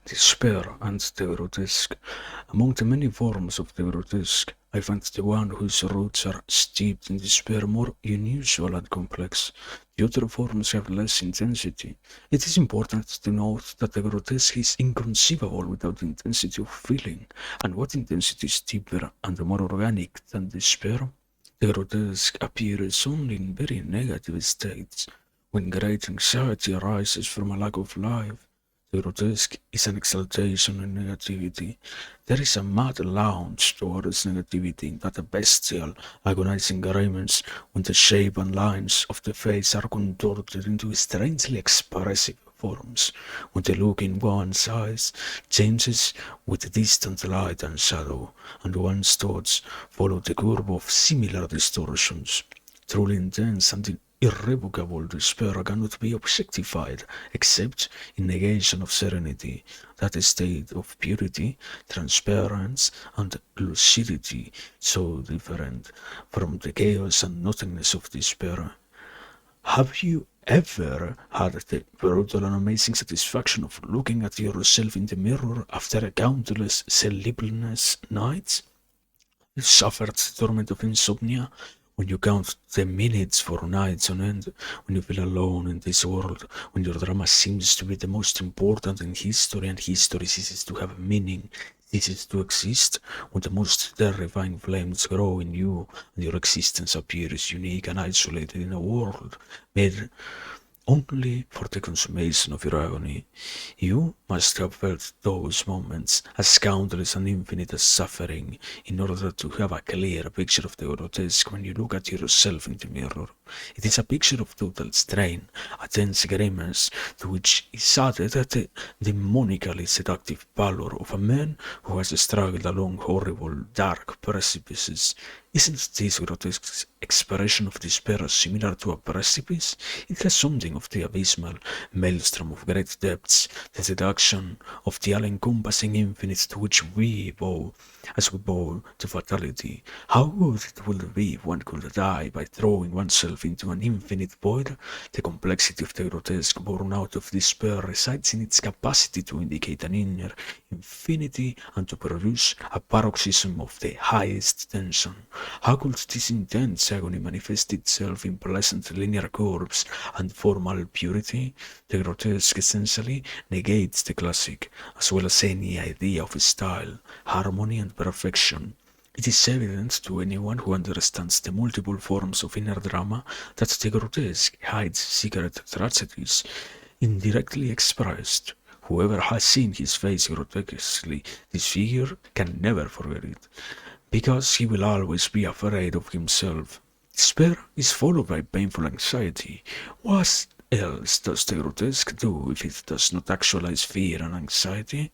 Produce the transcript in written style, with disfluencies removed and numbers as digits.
Despair and the grotesque. Among the many forms of the grotesque, I find the one whose roots are steeped in despair more unusual and complex. The other forms have less intensity. It is important to note that the grotesque is inconceivable without the intensity of feeling, and what intensity is deeper and more organic than despair? The grotesque appears only in very negative states, when great anxiety arises from a lack of life. The grotesque is an exaltation in negativity. There is a mad lounge towards negativity that a bestial, agonizing grimace when the shape and lines of the face are contorted into strangely expressive forms, when the look in one's eyes changes with distant light and shadow, and one's thoughts follow the curve of similar distortions. Truly intense and irrevocable despair cannot be objectified except in negation of serenity, that state of purity, transparence, and lucidity so different from the chaos and nothingness of despair. Have you ever had the brutal and amazing satisfaction of looking at yourself in the mirror after countless sleepless nights? You suffered the torment of insomnia when you count the minutes for nights on end, when you feel alone in this world, when your drama seems to be the most important in history and history ceases to have meaning, ceases to exist, when the most terrifying flames grow in you and your existence appears unique and isolated in a world made only for the consummation of your agony. You must have felt those moments as countless and infinite as suffering in order to have a clear picture of the grotesque when you look at yourself in the mirror. It is a picture of total strain, a tense grimace to which is added the demonically seductive pallor of a man who has struggled along horrible, dark precipices. Isn't this grotesque expression of despair similar to a precipice? It has something of the abysmal maelstrom of great depths, the seduction of the all-encompassing infinite to which we bow as we bow to fatality. How good it would be if one could die by throwing oneself into an infinite void. The complexity of the grotesque born out of despair resides in its capacity to indicate an inner infinity and to produce a paroxysm of the highest tension. How could this intense agony manifest itself in pleasant linear curves and formal purity? The grotesque essentially negates the classic, as well as any idea of style, harmony, and perfection. It is evident to anyone who understands the multiple forms of inner drama that the grotesque hides secret tragedies indirectly expressed. Whoever has seen his face grotesquely disfigured can never forget it, because he will always be afraid of himself. Despair is followed by painful anxiety. What else does the grotesque do if it does not actualize fear and anxiety?